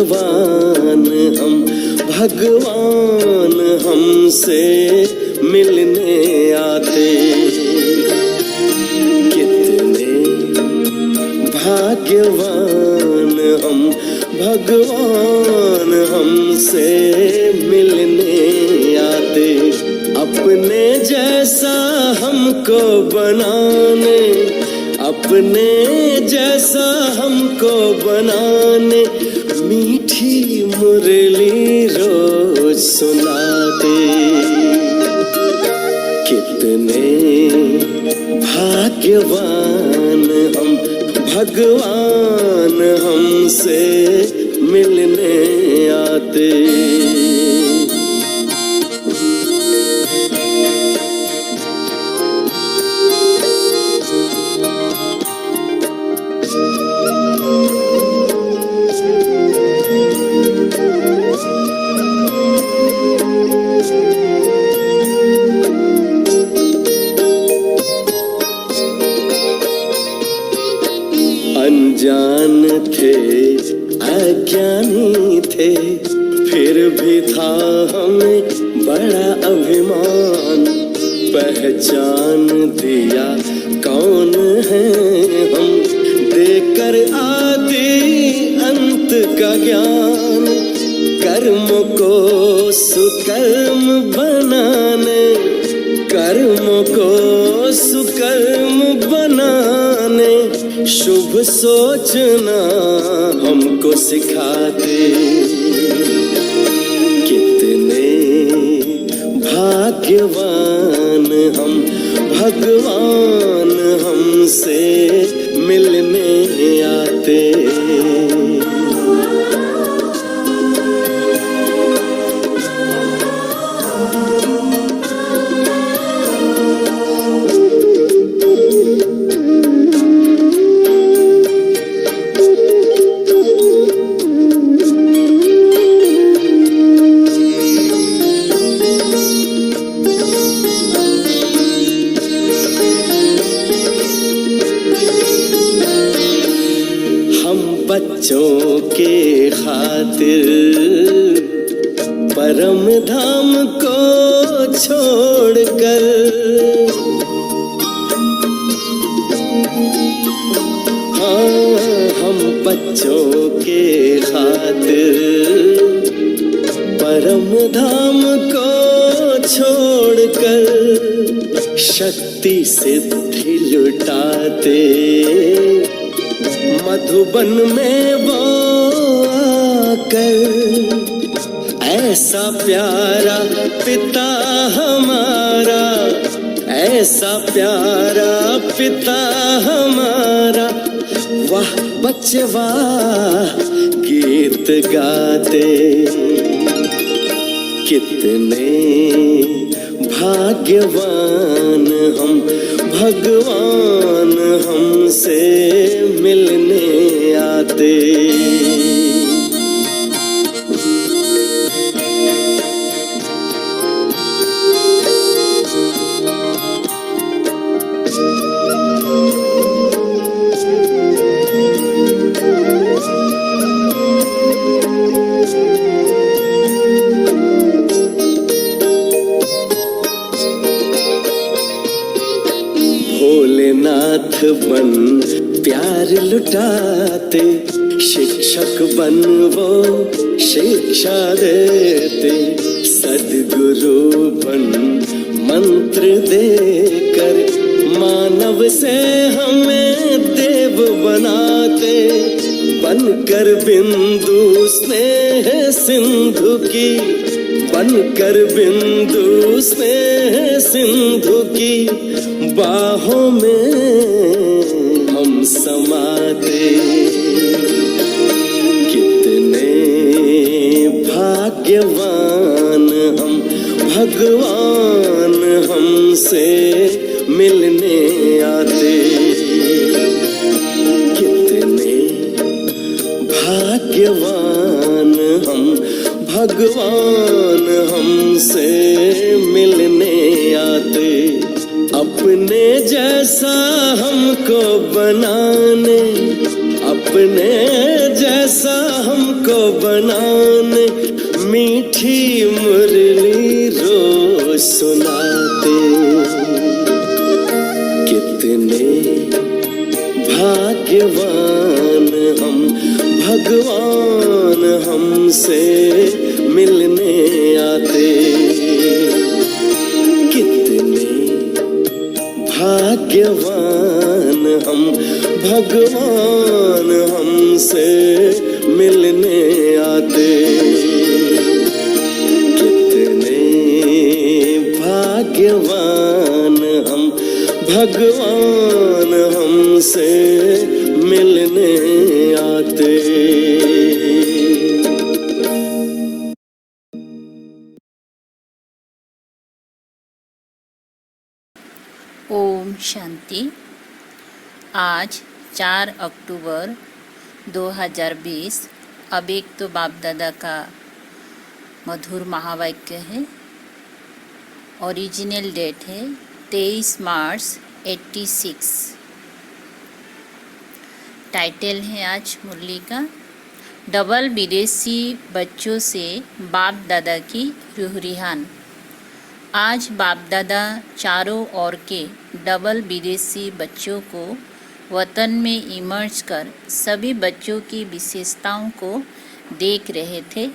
भाग्यवान हम, भगवान हमसे मिलने आते। कितने भाग्यवान हम, भगवान हमसे मिलने आते। अपने जैसा हमको बनाने, अपने जैसा हमको बनाने, मीठी मुरली रोज सुनाते। कितने भाग्यवान हम, भगवान हमसे मिलने आते। अनजान थे, अज्ञानी थे, फिर भी था हमें बड़ा अभिमान। पहचान दिया कौन है हम, देकर आदि अंत का ज्ञान। कर्म को सुकर्म बनाने, कर्म को सुकर्म बनाने, शुभ सोचना हमको सिखाते। कितने भाग्यवान हम, भगवान हमसे मिलने आते। बच्चों के खातिर परम धाम को छोड़कर, हाँ हम बच्चों के खातिर परम धाम को छोड़कर, शक्ति सिद्धि लुटाते। मधुबन में वो आकर, ऐसा प्यारा पिता हमारा, ऐसा प्यारा पिता हमारा। वाह बच्चे वाह गीत गाते। कितने भाग्यवान हम, भगवान हमसे मिलने आते। भोलेनाथ बन प्यार लुटाते, शिक्षक बन वो शिक्षा देते। सद्गुरु बन मंत्र देकर, मानव से हमें देव बनाते। बनकर बिंदु स्नेह सिंधु की, बनकर बिंदु स्नेह सिंधु की, बाहों में हम समाते। कितने भाग्यवान हम, भगवान हमसे मिलने आते। कितने भाग्यवान हम, भगवान हमसे मिलने आते। अपने जैसा हमको बनाने, अपने जैसा ऐसा हमको बनाने मीठी मुरली रोज सुनाते। कितने भाग्यवान हम, भगवान हमसे मिलने आते। कितने भाग्यवान हम, भगवान हमसे मिलने आते। कितने भाग्यवान हम, भगवान हमसे मिलने आते। ओम शांति। आज 4 अक्टूबर 2020 अव्यक्त बाप दादा का मधुर महावाक्य है। ओरिजिनल डेट है 23 मार्च 86। टाइटल है आज मुरली का, डबल विदेशी बच्चों से बाप दादा की रूह रिहान। आज बाप दादा चारों ओर के डबल विदेशी बच्चों को वतन में इमर्ज कर सभी बच्चों की विशेषताओं को देख रहे थे,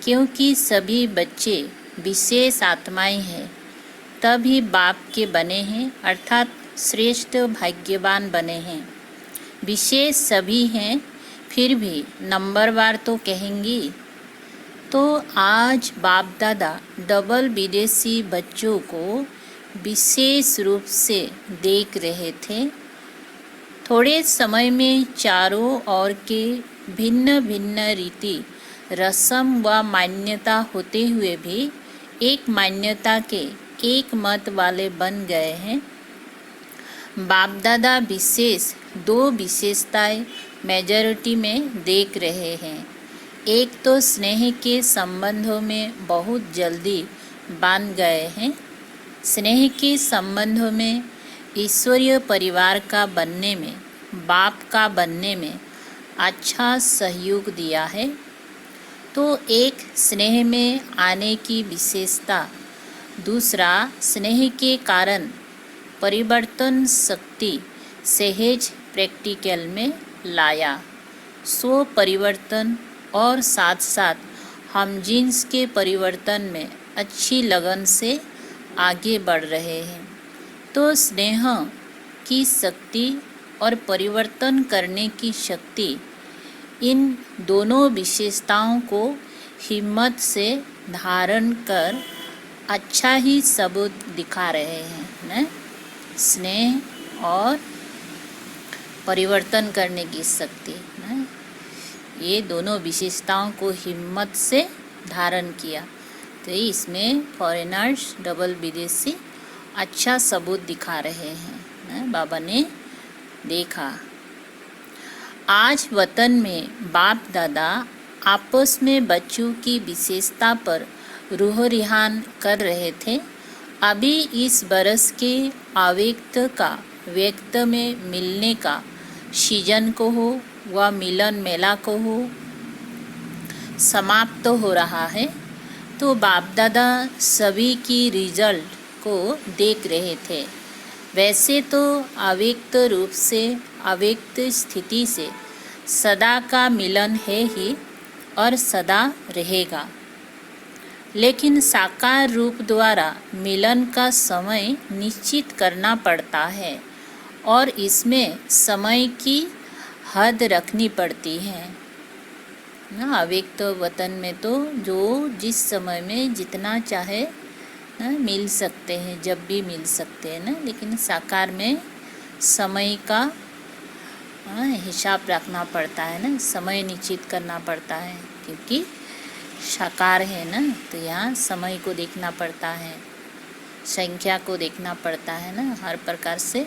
क्योंकि सभी बच्चे विशेष आत्माएं हैं, तभी बाप के बने हैं, अर्थात श्रेष्ठ भाग्यवान बने हैं। विशेष सभी हैं, फिर भी नंबरवार तो कहेंगी। तो आज बाप दादा डबल विदेशी बच्चों को विशेष रूप से देख रहे थे। थोड़े समय में चारों ओर के भिन्न भिन्न रीति रस्म व मान्यता होते हुए भी एक मान्यता के एक मत वाले बन गए हैं। बाप दादा विशेष दो विशेषताएं मेजॉरिटी में देख रहे हैं। एक तो स्नेह के संबंधों में बहुत जल्दी बांध गए हैं। स्नेह के संबंधों में ईश्वरीय परिवार का बनने में, बाप का बनने में अच्छा सहयोग दिया है। तो एक स्नेह में आने की विशेषता, दूसरा स्नेह के कारण परिवर्तन शक्ति सहज प्रैक्टिकल में लाया। स्व परिवर्तन और साथ साथ हम जीन्स के परिवर्तन में अच्छी लगन से आगे बढ़ रहे हैं। तो स्नेह की शक्ति और परिवर्तन करने की शक्ति, इन दोनों विशेषताओं को हिम्मत से धारण कर अच्छा ही सबूत दिखा रहे हैं न? स्नेह और परिवर्तन करने की शक्ति न? ये दोनों विशेषताओं को हिम्मत से धारण किया। तो इसमें फॉरेनर्स डबल विदेशी अच्छा सबूत दिखा रहे हैं, बाबा ने देखा। आज वतन में बाप दादा आपस में बच्चों की विशेषता पर रूह रिहान कर रहे थे। अभी इस बरस के अव्यक्त का व्यक्त में मिलने का सीजन को हो व मिलन मेला को हो समाप्त तो हो रहा है। तो बाप दादा सभी की रिजल्ट को देख रहे थे। वैसे तो अव्यक्त रूप से, अव्यक्त स्थिति से सदा का मिलन है ही और सदा रहेगा, लेकिन साकार रूप द्वारा मिलन का समय निश्चित करना पड़ता है और इसमें समय की हद रखनी पड़ती है ना। अव्यक्त वतन में तो जो जिस समय में जितना चाहे ना मिल सकते हैं, जब भी मिल सकते हैं ना, लेकिन साकार में समय का हिसाब रखना पड़ता है ना, समय निश्चित करना पड़ता है, क्योंकि साकार है ना। तो यहाँ समय को देखना पड़ता है, संख्या को देखना पड़ता है ना, हर प्रकार से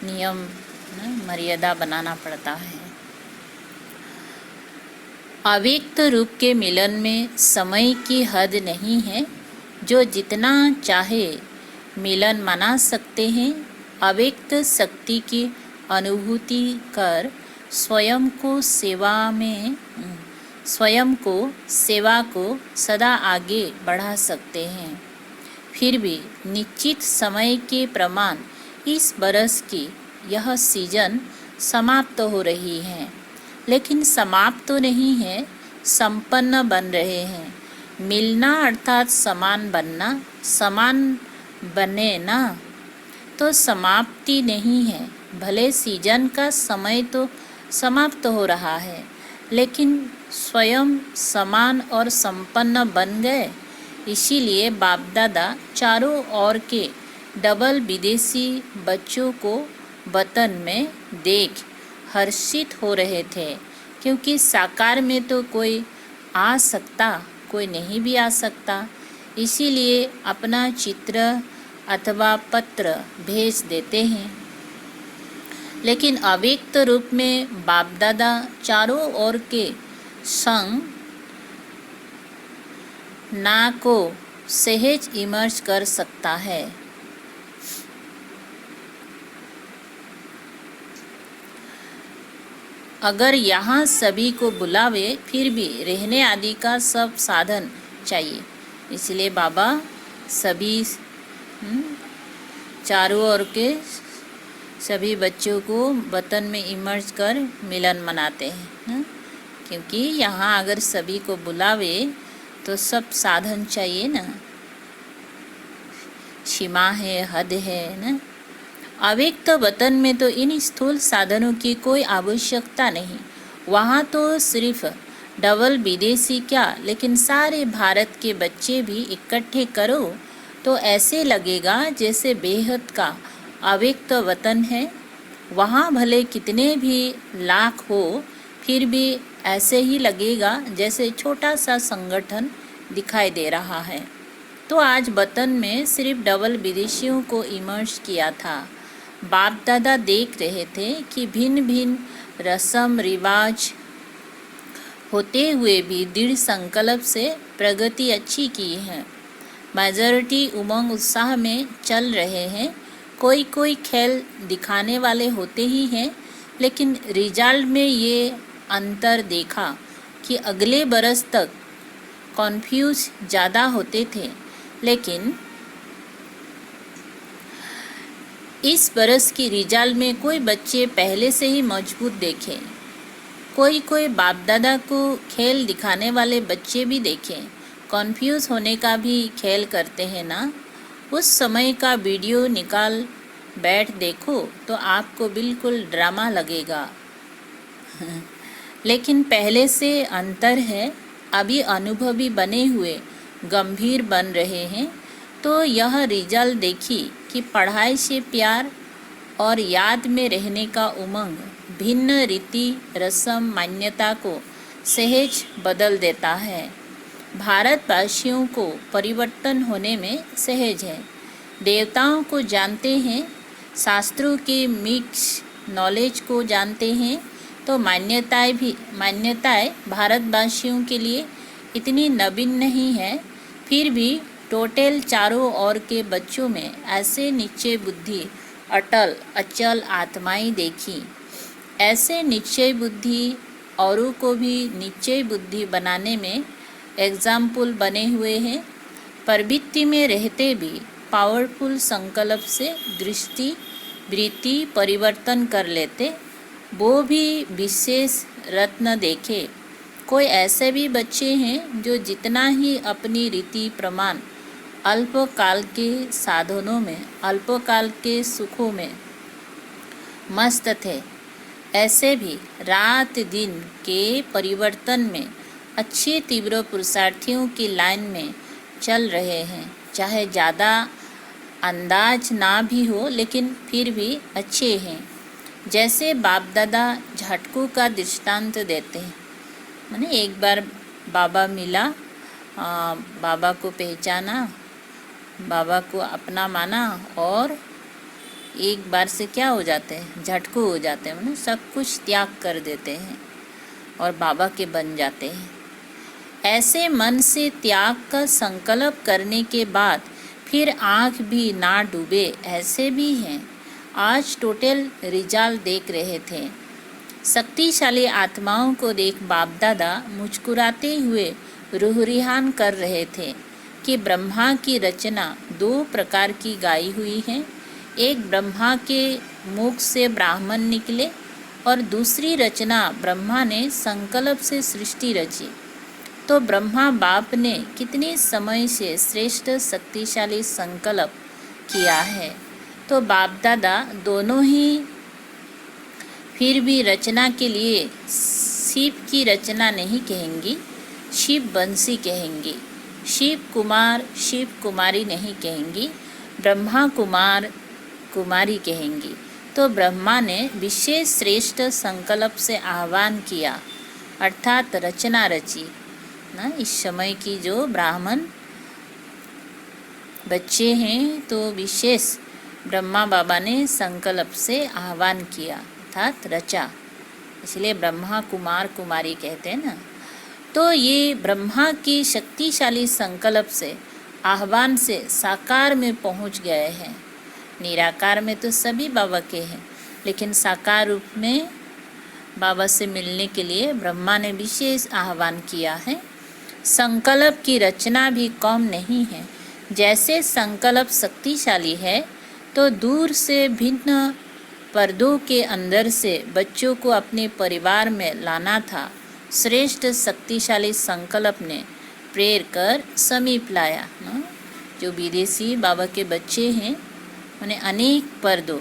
नियम मर्यादा बनाना पड़ता है। अव्यक्त रूप के मिलन में समय की हद नहीं है, जो जितना चाहे मिलन मना सकते हैं। अव्यक्त शक्ति की अनुभूति कर स्वयं को सेवा को सदा आगे बढ़ा सकते हैं। फिर भी निश्चित समय के प्रमाण इस बरस की यह सीजन समाप्त हो रही है, लेकिन समाप्त तो नहीं है, संपन्न बन रहे हैं। मिलना अर्थात समान बनना, समान बने ना तो समाप्ति नहीं है। भले सीजन का समय तो समाप्त हो रहा है, लेकिन स्वयं समान और संपन्न बन गए। इसीलिए बाप दादा चारों ओर के डबल विदेशी बच्चों को वतन में देख हर्षित हो रहे थे, क्योंकि साकार में तो कोई आ सकता, कोई नहीं भी आ सकता। इसीलिए अपना चित्र अथवा पत्र भेज देते हैं, लेकिन अव्यक्त रूप में बाप दादा चारों ओर के संग ना को सहज इमर्ज कर सकता है। अगर यहाँ सभी को बुलावे, फिर भी रहने आदि का सब साधन चाहिए। इसलिए बाबा सभी चारों ओर के सभी बच्चों को वतन में इमर्ज कर मिलन मनाते हैं, क्योंकि यहाँ अगर सभी को बुलावे तो सब साधन चाहिए ना, सीमा है, हद है ना। अव्यक्त वतन में तो इन स्थूल साधनों की कोई आवश्यकता नहीं। वहाँ तो सिर्फ डबल विदेशी क्या, लेकिन सारे भारत के बच्चे भी इकट्ठे करो तो ऐसे लगेगा जैसे बेहद का अव्यक्त वतन है। वहाँ भले कितने भी लाख हो, फिर भी ऐसे ही लगेगा जैसे छोटा सा संगठन दिखाई दे रहा है। तो आज वतन में सिर्फ डबल विदेशियों को इमर्ज किया था। बाप दादा देख रहे थे कि भिन्न भिन्न रस्म रिवाज होते हुए भी दृढ़ संकल्प से प्रगति अच्छी की है। मेजॉरिटी उमंग उत्साह में चल रहे हैं। कोई कोई खेल दिखाने वाले होते ही हैं, लेकिन रिजल्ट में ये अंतर देखा कि अगले बरस तक कन्फ्यूज ज़्यादा होते थे, लेकिन इस बरस की रिजल्ट में कोई बच्चे पहले से ही मजबूत देखे। कोई कोई बाप दादा को खेल दिखाने वाले बच्चे भी देखे। कन्फ्यूज होने का भी खेल करते हैं ना। उस समय का वीडियो निकाल बैठ देखो तो आपको बिल्कुल ड्रामा लगेगा। लेकिन पहले से अंतर है। अभी अनुभवी बने हुए गंभीर बन रहे हैं। तो यह रिजल्ट देखी कि पढ़ाई से प्यार और याद में रहने का उमंग भिन्न रीति रस्म मान्यता को सहज बदल देता है। भारतवासियों को परिवर्तन होने में सहज है। देवताओं को जानते हैं, शास्त्रों के मिक्स नॉलेज को जानते हैं, तो मान्यताएं भारतवासियों के लिए इतनी नवीन नहीं है। फिर भी टोटल चारों ओर के बच्चों में ऐसे निश्चय बुद्धि, अटल अचल आत्माएं देखी। ऐसे निश्चय बुद्धि औरों को भी निश्चय बुद्धि बनाने में एग्जाम्पल बने हुए हैं। प्रवृत्ति में रहते भी पावरफुल संकल्प से दृष्टि वृत्ति परिवर्तन कर लेते। वो भी विशेष रत्न देखे। कोई ऐसे भी बच्चे हैं जो जितना ही अपनी रीति प्रमाण अल्पकाल के साधनों में, अल्पकाल के सुखों में मस्त थे, ऐसे भी रात दिन के परिवर्तन में अच्छे तीव्र पुरुषार्थियों की लाइन में चल रहे हैं। चाहे ज़्यादा अंदाज ना भी हो, लेकिन फिर भी अच्छे हैं। जैसे बाप दादा झटकों का दृष्टांत देते हैं। मैंने एक बार बाबा मिला, बाबा को पहचाना, बाबा को अपना माना और एक बार से क्या हो जाते हैं, झटको हो जाते हैं। मैंने सब कुछ त्याग कर देते हैं और बाबा के बन जाते हैं। ऐसे मन से त्याग का संकल्प करने के बाद फिर आँख भी ना डूबे, ऐसे भी हैं। आज टोटल रिजल्ट देख रहे थे। शक्तिशाली आत्माओं को देख बाप दादा मुस्कुराते हुए रूह-रिहान कर रहे थे कि ब्रह्मा की रचना 2 प्रकार की गाई हुई है। एक ब्रह्मा के मुख से ब्राह्मण निकले और दूसरी रचना ब्रह्मा ने संकल्प से सृष्टि रची। तो ब्रह्मा बाप ने कितने समय से श्रेष्ठ शक्तिशाली संकल्प किया है। तो बाप दादा दोनों ही फिर भी रचना के लिए शिव की रचना नहीं कहेंगी, शिव बंसी कहेंगी। शिव कुमार शिव कुमारी नहीं कहेंगी, ब्रह्मा कुमार कुमारी कहेंगी। तो ब्रह्मा ने विशेष श्रेष्ठ संकल्प से आह्वान किया, अर्थात रचना रची ना। इस समय की जो ब्राह्मण बच्चे हैं तो विशेष ब्रह्मा बाबा ने संकल्प से आह्वान किया, अर्थात रचा, इसलिए ब्रह्मा कुमार कुमारी कहते हैं ना। तो ये ब्रह्मा की शक्तिशाली संकल्प से आह्वान से साकार में पहुंच गए हैं। निराकार में तो सभी बाबा के हैं, लेकिन साकार रूप में बाबा से मिलने के लिए ब्रह्मा ने विशेष आह्वान किया है। संकल्प की रचना भी कम नहीं है। जैसे संकल्प शक्तिशाली है तो दूर से भिन्न पर्दों के अंदर से बच्चों को अपने परिवार में लाना था, श्रेष्ठ शक्तिशाली संकल्प ने प्रेर कर समीप लाया ना। जो विदेशी बाबा के बच्चे हैं उन्हें अनेक पर्दों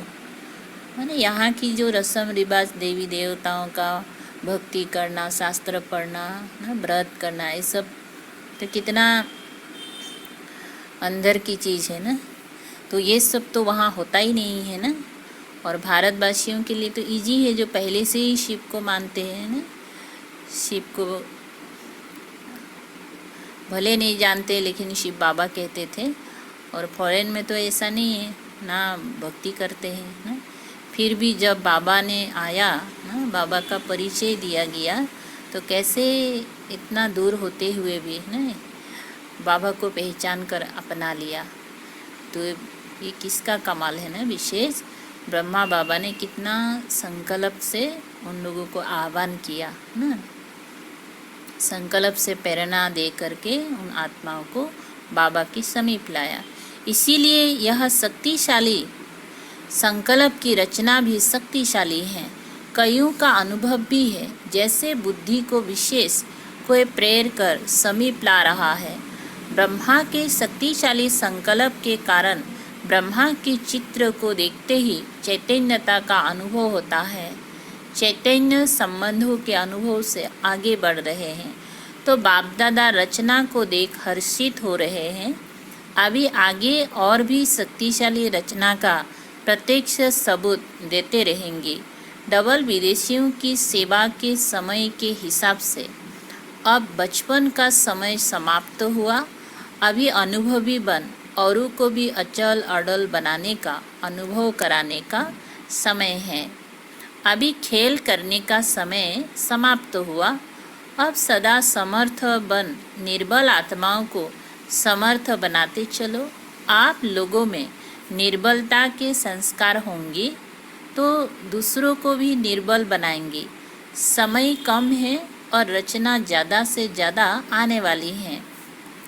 माने यहाँ की जो रस्म रिवाज देवी देवताओं का भक्ति करना, शास्त्र पढ़ना ना, व्रत करना, ये सब तो कितना अंदर की चीज़ है ना। तो ये सब तो वहाँ होता ही नहीं है ना। और भारतवासियों के लिए तो इजी है, जो पहले से ही शिव को मानते हैं ना। शिव को भले नहीं जानते लेकिन शिव बाबा कहते थे। और फॉरेन में तो ऐसा नहीं है ना, भक्ति करते हैं ना। फिर भी जब बाबा ने आया ना, बाबा का परिचय दिया गया, तो कैसे इतना दूर होते हुए भी ना बाबा को पहचान कर अपना लिया। तो ये किसका कमाल है ना। विशेष ब्रह्मा बाबा ने कितना संकल्प से उन लोगों को आह्वान किया ना, संकल्प से प्रेरणा दे करके उन आत्माओं को बाबा के समीप लाया। इसीलिए यह शक्तिशाली संकल्प की रचना भी शक्तिशाली है, कईयों का अनुभव भी है। जैसे बुद्धि को विशेष कोई प्रेर कर समीप ला रहा है। ब्रह्मा के शक्तिशाली संकल्प के कारण ब्रह्मा के चित्र को देखते ही चैतन्यता का अनुभव होता है। चैतन्य संबंधों के अनुभव से आगे बढ़ रहे हैं। तो बाप दादा रचना को देख हर्षित हो रहे हैं। अभी आगे और भी शक्तिशाली रचना का प्रत्यक्ष सबूत देते रहेंगे। डबल विदेशियों की सेवा के समय के हिसाब से अब बचपन का समय समाप्त हुआ। अभी अनुभवी बन औरों को भी अचल अडल बनाने का अनुभव कराने का समय है। अभी खेल करने का समय समाप्त हुआ। अब सदा समर्थ बन निर्बल आत्माओं को समर्थ बनाते चलो। आप लोगों में निर्बलता के संस्कार होंगे तो दूसरों को भी निर्बल बनाएंगे। समय कम है और रचना ज़्यादा से ज़्यादा आने वाली है।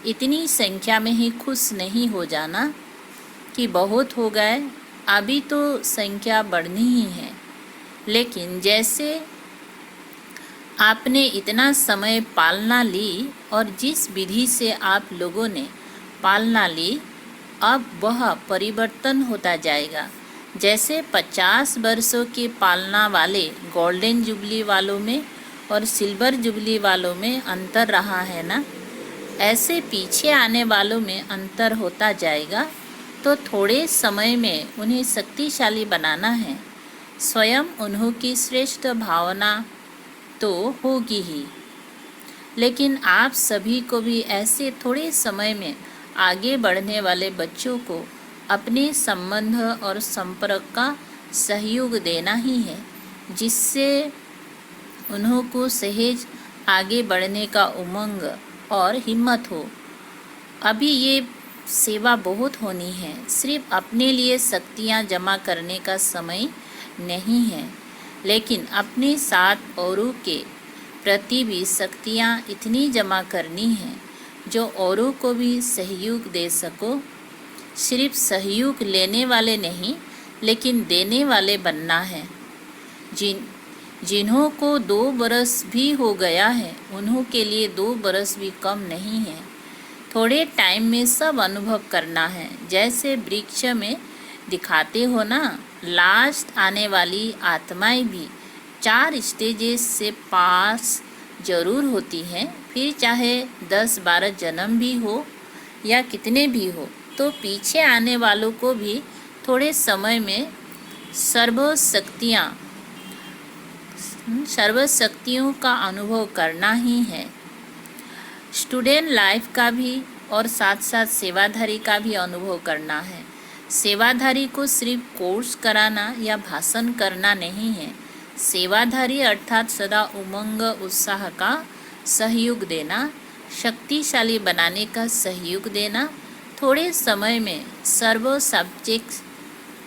इतनी संख्या में ही खुश नहीं हो जाना कि बहुत हो गए, अभी तो संख्या बढ़नी ही है। लेकिन जैसे आपने इतना समय पालना ली और जिस विधि से आप लोगों ने पालना ली, अब वह परिवर्तन होता जाएगा। जैसे 50 वर्षों की पालना वाले गोल्डन जुबली वालों में और सिल्वर जुबली वालों में अंतर रहा है ना, ऐसे पीछे आने वालों में अंतर होता जाएगा। तो थोड़े समय में उन्हें शक्तिशाली बनाना है। स्वयं उन्हों की श्रेष्ठ भावना तो होगी ही, लेकिन आप सभी को भी ऐसे थोड़े समय में आगे बढ़ने वाले बच्चों को अपने संबंध और संपर्क का सहयोग देना ही है, जिससे उन्हों को सहज आगे बढ़ने का उमंग और हिम्मत हो। अभी ये सेवा बहुत होनी है, सिर्फ अपने लिए शक्तियाँ जमा करने का समय नहीं है। लेकिन अपने साथ औरों के प्रति भी शक्तियाँ इतनी जमा करनी हैं जो औरों को भी सहयोग दे सको। सिर्फ सहयोग लेने वाले नहीं, लेकिन देने वाले बनना है। जिन्हों को 2 बरस भी हो गया है, उन्हों के लिए 2 बरस भी कम नहीं है। थोड़े टाइम में सब अनुभव करना है। जैसे वृक्ष में दिखाते हो ना, लास्ट आने वाली आत्माएं भी 4 स्टेजेस से पास जरूर होती हैं। फिर चाहे 10-12 जन्म भी हो या कितने भी हो, तो पीछे आने वालों को भी थोड़े समय में सर्व शक्तियों का अनुभव करना ही है। स्टूडेंट लाइफ का भी और साथ साथ सेवाधारी का भी अनुभव करना है। सेवाधारी को सिर्फ कोर्स कराना या भाषण करना नहीं है। सेवाधारी अर्थात सदा उमंग उत्साह का सहयोग देना, शक्तिशाली बनाने का सहयोग देना। थोड़े समय में सर्व सब्जेक्ट्स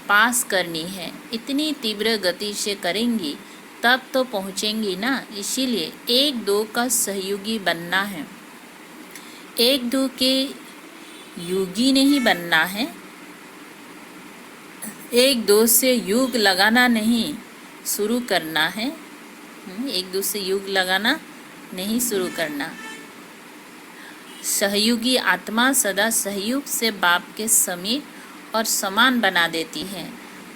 पास करनी है। इतनी तीव्र गति से करेंगी तब तो पहुँचेंगी ना। इसीलिए 1-2 का सहयोगी बनना है। 1-2 के योगी नहीं बनना है। 1-2 से युग लगाना नहीं शुरू करना है। 1-2 से युग लगाना नहीं शुरू करना। सहयोगी आत्मा सदा सहयोग से बाप के समीप और समान बना देती है।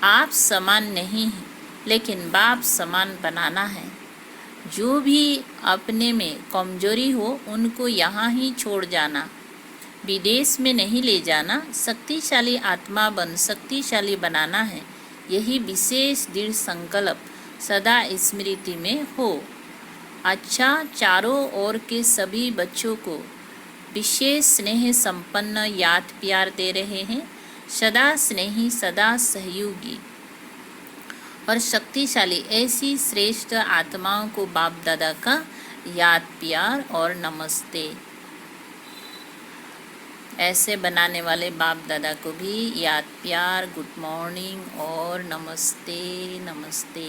आप समान नहीं हैं, लेकिन बाप समान बनाना है। जो भी अपने में कमजोरी हो उनको यहाँ ही छोड़ जाना, विदेश में नहीं ले जाना। शक्तिशाली आत्मा शक्तिशाली बनाना है। यही विशेष दृढ़ संकल्प सदा स्मृति में हो। अच्छा, चारों ओर के सभी बच्चों को विशेष स्नेह संपन्न याद प्यार दे रहे हैं। सदा स्नेही, सदा सहयोगी और शक्तिशाली ऐसी श्रेष्ठ आत्माओं को बाप दादा का याद प्यार और नमस्ते। ऐसे बनाने वाले बाप दादा को भी याद प्यार, गुड मॉर्निंग और नमस्ते नमस्ते।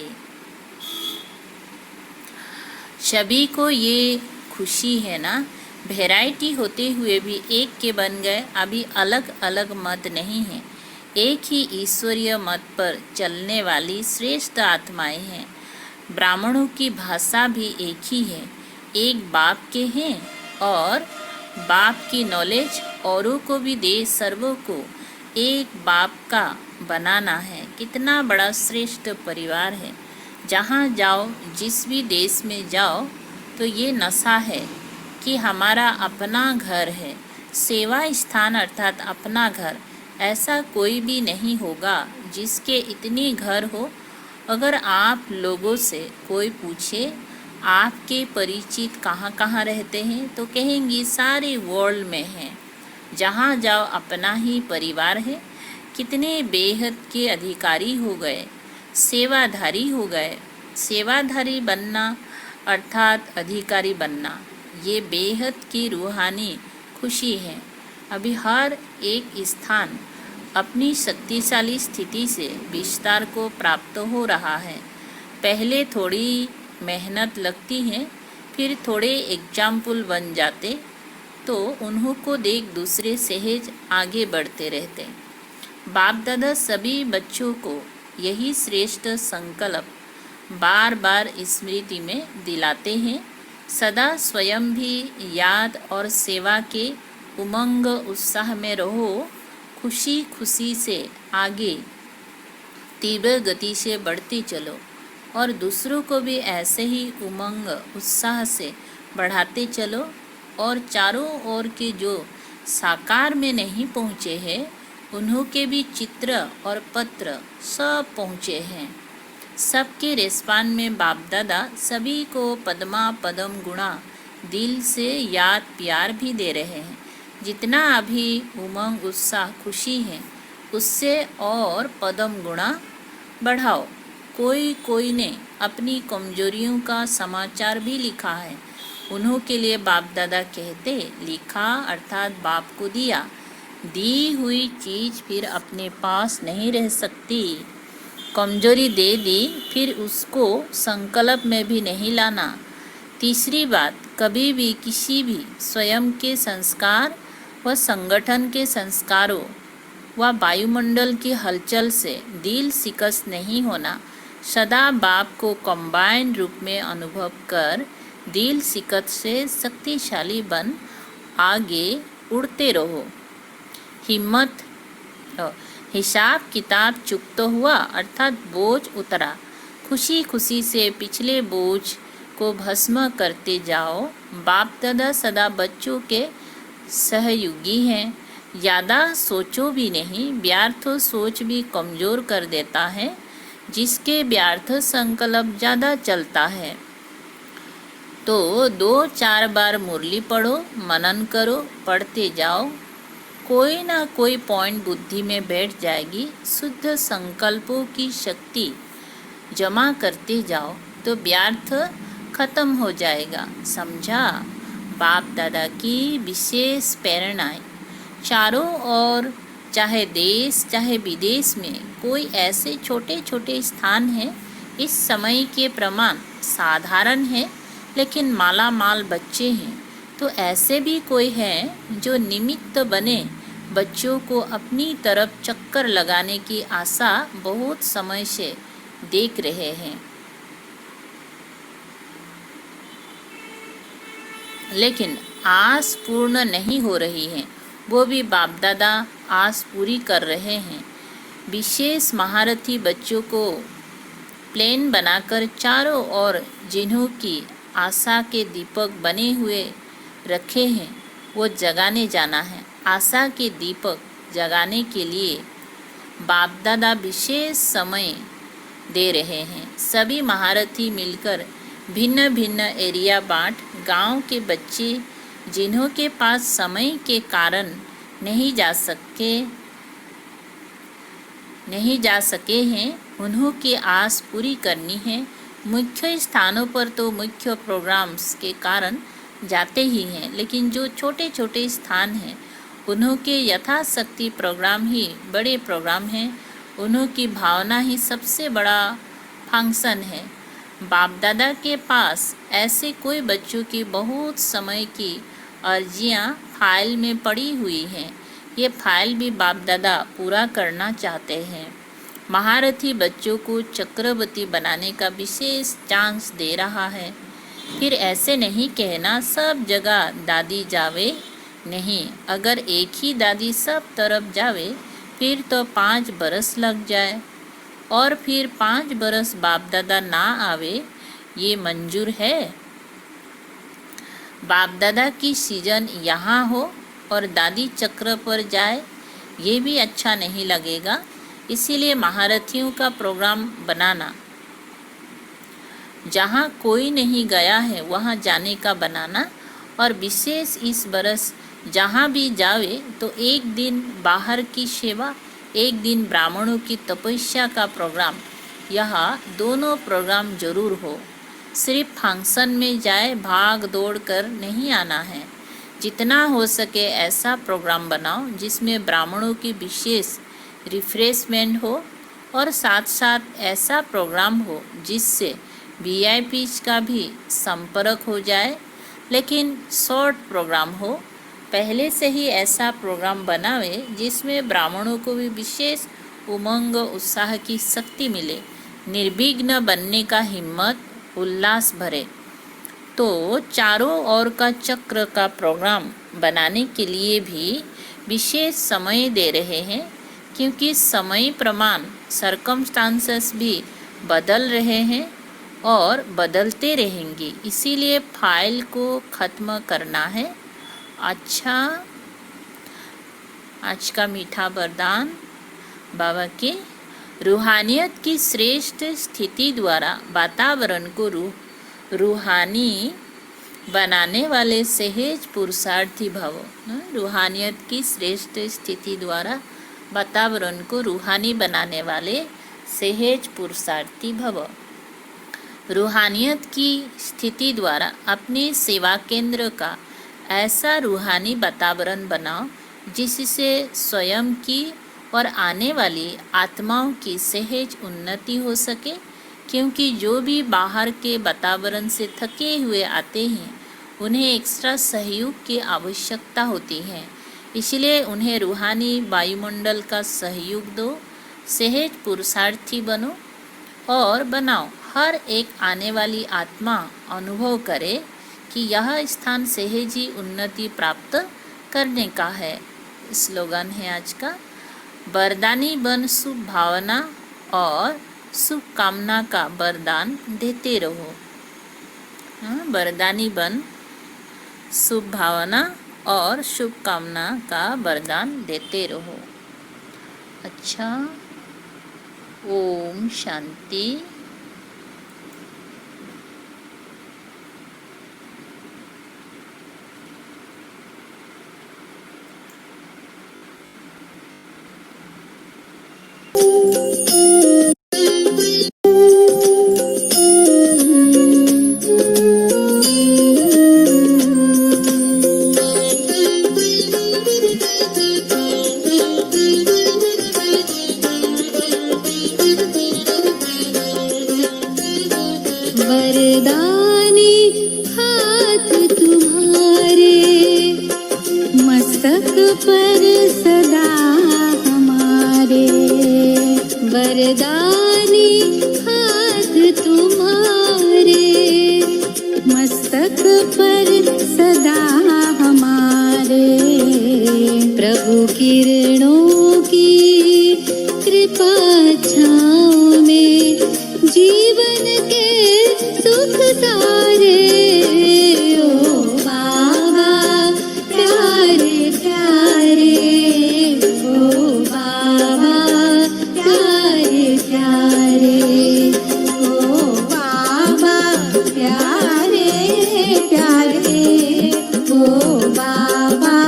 सभी को ये खुशी है ना, वैरायटी होते हुए भी एक के बन गए। अभी अलग अलग मत नहीं है, एक ही ईश्वरीय मत पर चलने वाली श्रेष्ठ आत्माएं हैं। ब्राह्मणों की भाषा भी एक ही है, एक बाप के हैं और बाप की नॉलेज औरों को भी दे। सर्वों को एक बाप का बनाना है। कितना बड़ा श्रेष्ठ परिवार है। जहाँ जाओ, जिस भी देश में जाओ, तो ये नशा है कि हमारा अपना घर है। सेवा स्थान अर्थात अपना घर। ऐसा कोई भी नहीं होगा जिसके इतनी घर हो। अगर आप लोगों से कोई पूछे आपके परिचित कहाँ कहाँ रहते हैं, तो कहेंगी सारे वर्ल्ड में हैं। जहाँ जाओ अपना ही परिवार है। कितने बेहद के अधिकारी हो गए, सेवाधारी हो गए। सेवाधारी बनना अर्थात अधिकारी बनना, ये बेहद की रूहानी खुशी है। अभी हर एक स्थान अपनी शक्तिशाली स्थिति से विस्तार को प्राप्त हो रहा है। पहले थोड़ी मेहनत लगती है, फिर थोड़े एग्जाम्पल बन जाते, तो उन्हों को देख दूसरे सहज आगे बढ़ते रहते। बाप दादा सभी बच्चों को यही श्रेष्ठ संकल्प बार बार स्मृति में दिलाते हैं। सदा स्वयं भी याद और सेवा के उमंग उत्साह में रहो। खुशी खुशी से आगे तीव्र गति से बढ़ते चलो और दूसरों को भी ऐसे ही उमंग उत्साह से बढ़ाते चलो। और चारों ओर के जो साकार में नहीं पहुँचे हैं, उन्हों के भी चित्र और पत्र सब पहुँचे हैं। सबके रिस्पान में बाप दादा सभी को पद्मा पदम गुणा दिल से याद प्यार भी दे रहे हैं। जितना अभी उमंग उत्साह खुशी है, उससे और पदम गुणा बढ़ाओ। कोई ने अपनी कमजोरियों का समाचार भी लिखा है। उन्हों के लिए बाप दादा कहते, लिखा अर्थात बाप को दिया। दी हुई चीज़ फिर अपने पास नहीं रह सकती। कमजोरी दे दी फिर उसको संकल्प में भी नहीं लाना। तीसरी बात, कभी भी किसी भी स्वयं के संस्कार व संगठन के संस्कारों व वायुमंडल की हलचल से दिल शिकस्त नहीं होना। सदा बाप को कंबाइन रूप में अनुभव कर दिल शिकस्त से शक्तिशाली बन आगे उड़ते रहो। हिम्मत हिसाब किताब चुकता हुआ अर्थात बोझ उतरा। खुशी खुशी से पिछले बोझ को भस्म करते जाओ। बाप दादा सदा बच्चों के सहयोगी हैं। ज़्यादा सोचो भी नहीं, व्यर्थ सोच भी कमज़ोर कर देता है। जिसके व्यर्थ संकल्प ज़्यादा चलता है तो 2-4 बार मुरली पढ़ो, मनन करो, पढ़ते जाओ, कोई ना कोई पॉइंट बुद्धि में बैठ जाएगी। शुद्ध संकल्पों की शक्ति जमा करते जाओ तो व्यर्थ खत्म हो जाएगा। समझा? बाप दादा की विशेष प्रेरणाएं चारों ओर, चाहे देश चाहे विदेश में कोई ऐसे छोटे छोटे स्थान हैं। इस समय के प्रमाण साधारण है लेकिन माला माल बच्चे हैं। तो ऐसे भी कोई हैं जो निमित्त बने बच्चों को अपनी तरफ चक्कर लगाने की आशा बहुत समय से देख रहे हैं, लेकिन आस पूर्ण नहीं हो रही है। वो भी बाप दादा आस पूरी कर रहे हैं। विशेष महारथी बच्चों को प्लेन बनाकर चारों ओर जिन्हों की आशा के दीपक बने हुए रखे हैं वो जगाने जाना है। आशा के दीपक जगाने के लिए बाप दादा विशेष समय दे रहे हैं। सभी महारथी मिलकर भिन्न भिन्न एरिया बांट गांव के बच्चे जिन्हों के पास समय के कारण नहीं जा सके हैं उन्हों की आस पूरी करनी है। मुख्य स्थानों पर तो मुख्य प्रोग्राम्स के कारण जाते ही हैं, लेकिन जो छोटे छोटे स्थान हैं उन्हों के यथाशक्ति प्रोग्राम ही बड़े प्रोग्राम हैं। उन्हों की भावना ही सबसे बड़ा फंक्शन है। बाप दादा के पास ऐसे कोई बच्चों की बहुत समय की अर्जियां फाइल में पड़ी हुई हैं। ये फाइल भी बाप दादा पूरा करना चाहते हैं। महारथी बच्चों को चक्रवर्ती बनाने का विशेष चांस दे रहा है। फिर ऐसे नहीं कहना सब जगह दादी जावे, नहीं। अगर एक ही दादी सब तरफ जावे फिर तो 5 बरस लग जाए और फिर 5 बरस बाप दादा ना आवे, ये मंजूर है? बाप दादा की सीजन यहाँ हो और दादी चक्र पर जाए, ये भी अच्छा नहीं लगेगा। इसीलिए महारथियों का प्रोग्राम बनाना, जहाँ कोई नहीं गया है वहाँ जाने का बनाना, और विशेष इस बरस जहाँ भी जावे तो एक दिन बाहर की सेवा, एक दिन ब्राह्मणों की तपस्या का प्रोग्राम, यह दोनों प्रोग्राम जरूर हो। सिर्फ फंक्शन में जाए भाग दौड़ कर नहीं आना है। जितना हो सके ऐसा प्रोग्राम बनाओ जिसमें ब्राह्मणों की विशेष रिफ्रेशमेंट हो और साथ साथ ऐसा प्रोग्राम हो जिससे वीआईपीज का भी संपर्क हो जाए, लेकिन शॉर्ट प्रोग्राम हो। पहले से ही ऐसा प्रोग्राम बनावे जिसमें ब्राह्मणों को भी विशेष उमंग उत्साह की शक्ति मिले, निर्विघ्न बनने का हिम्मत उल्लास भरे। तो चारों ओर का चक्र का प्रोग्राम बनाने के लिए भी विशेष समय दे रहे हैं, क्योंकि समय प्रमाण सर्कमस्टांसेस भी बदल रहे हैं और बदलते रहेंगे। इसीलिए फाइल को ख़त्म करना है। अच्छा, आज का मीठा वरदान बाबा के रूहानियत की श्रेष्ठ स्थिति द्वारा वातावरण को रूहानी बनाने वाले सहज पुरुषार्थी भव। रूहानियत की श्रेष्ठ स्थिति द्वारा वातावरण को रूहानी बनाने वाले सहज पुरुषार्थी भव। रूहानियत की स्थिति द्वारा अपने सेवा केंद्र का ऐसा रूहानी वातावरण बनाओ जिससे स्वयं की और आने वाली आत्माओं की सहज उन्नति हो सके, क्योंकि जो भी बाहर के वातावरण से थके हुए आते हैं उन्हें एक्स्ट्रा सहयोग की आवश्यकता होती है। इसलिए उन्हें रूहानी वायुमंडल का सहयोग दो, सहज पुरुषार्थी बनो और बनाओ। हर एक आने वाली आत्मा अनुभव करे कि यह स्थान सहज ही उन्नति प्राप्त करने का है। स्लोगन है आज का, वरदानी बन शुभ भावना और शुभ कामना का वरदान देते रहो। वरदानी बन शुभ भावना और शुभ कामना का वरदान देते रहो। अच्छा, ओम शांति। वरदानी हाथ तुम्हारे मस्तक पर सदा हमारे, वरदानी हाथ तुम्हारे मस्तक पर सदा हमारे, प्रभु किरणों की कृपा छाँव में जीवन के सुख सारे, ओ बाबा प्यारे प्यारे, ओ बाबा प्यारे प्यारे, ओ बाबा प्यारे प्यारे, ओ बाबा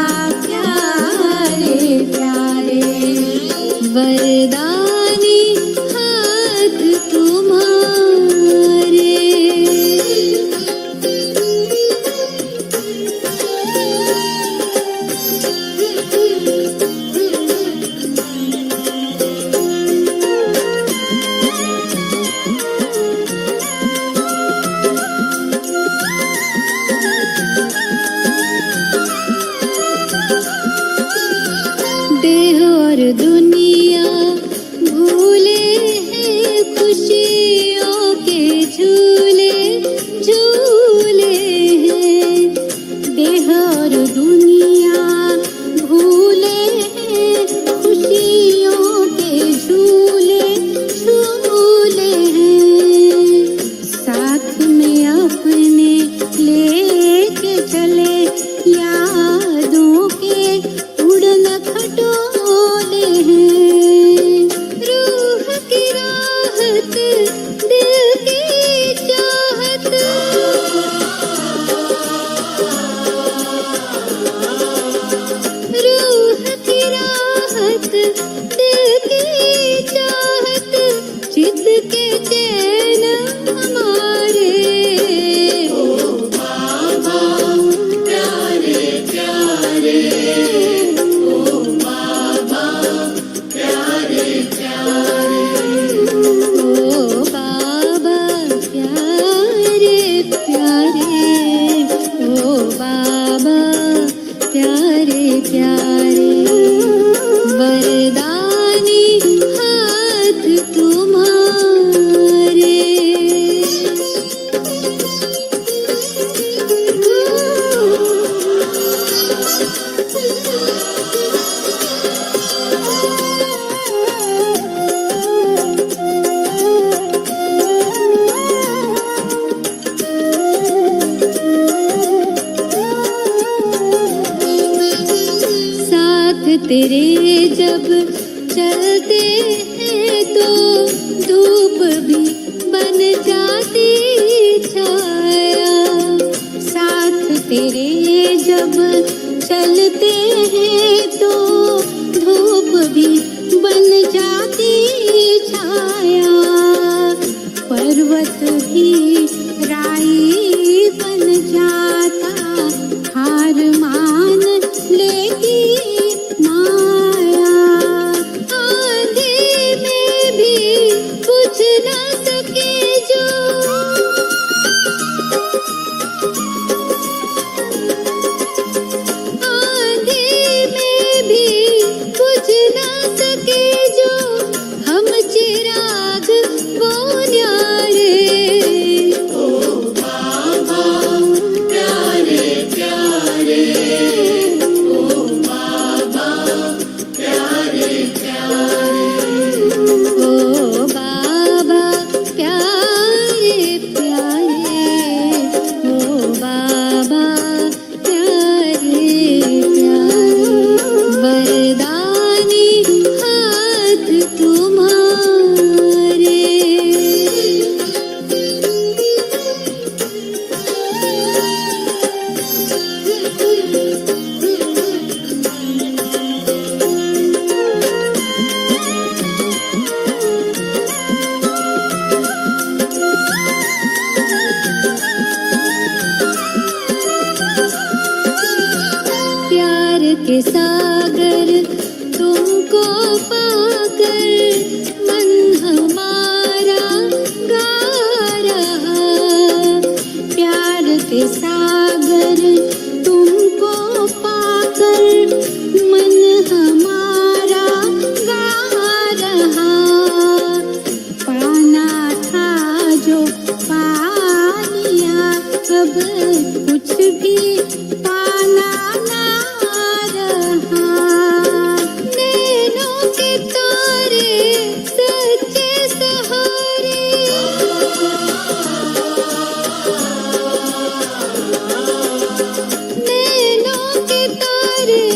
प्यारे प्यारे, वरदानी हाथ तुम्हारे। देह और दुनिया भूले हैं, खुशियों के झूले झूले हैं, देह और दुनिया भूले हैं, खुशियों के झूले झूले हैं, साथ में अपने लेके चले यादों के उड़न खटोले हैं, रूह की राहत दिल की चाहत, रूह की राहत दिल की चाहत, जिद के चैन हमारे, ओ बाबा प्यारे प्यारे, ओ बाबा प्यारे प्यारे, ओ बाबा प्यारे प्यारे, ओ बाबा प्यारे प्यारे, वरदानी हाथ तुम्हारे। साथ तेरे जब चलते हैं तो धूप भी बन जाती छाया, साथ तेरे जब चलते हैं तो धूप भी बन जाती छाया, पर्वत भी राई बन जाता, हार मान लेती माया, के सागर तुमको पाकर मन हमारा गा रहा। प्यार के सागर तुमको पाकर मन हमारा गा रहा। पाना था जो पा लिया, अब कुछ भी पाना ना रहा। नैनों के तारे सच्चे सहारे, नैनों के तारे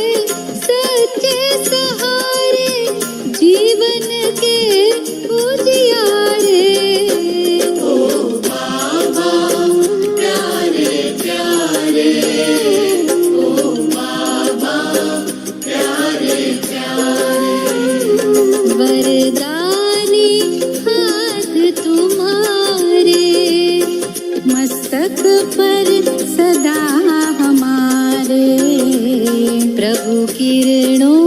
सच्चे सहारे, जीवन के उजियारे। ओ बाबा प्यारे प्यारे, ओ बाबा प्यारे प्यारे। वरदानी हाथ तुम्हारे मस्तक पर सदा हमारे। प्रभु किरणों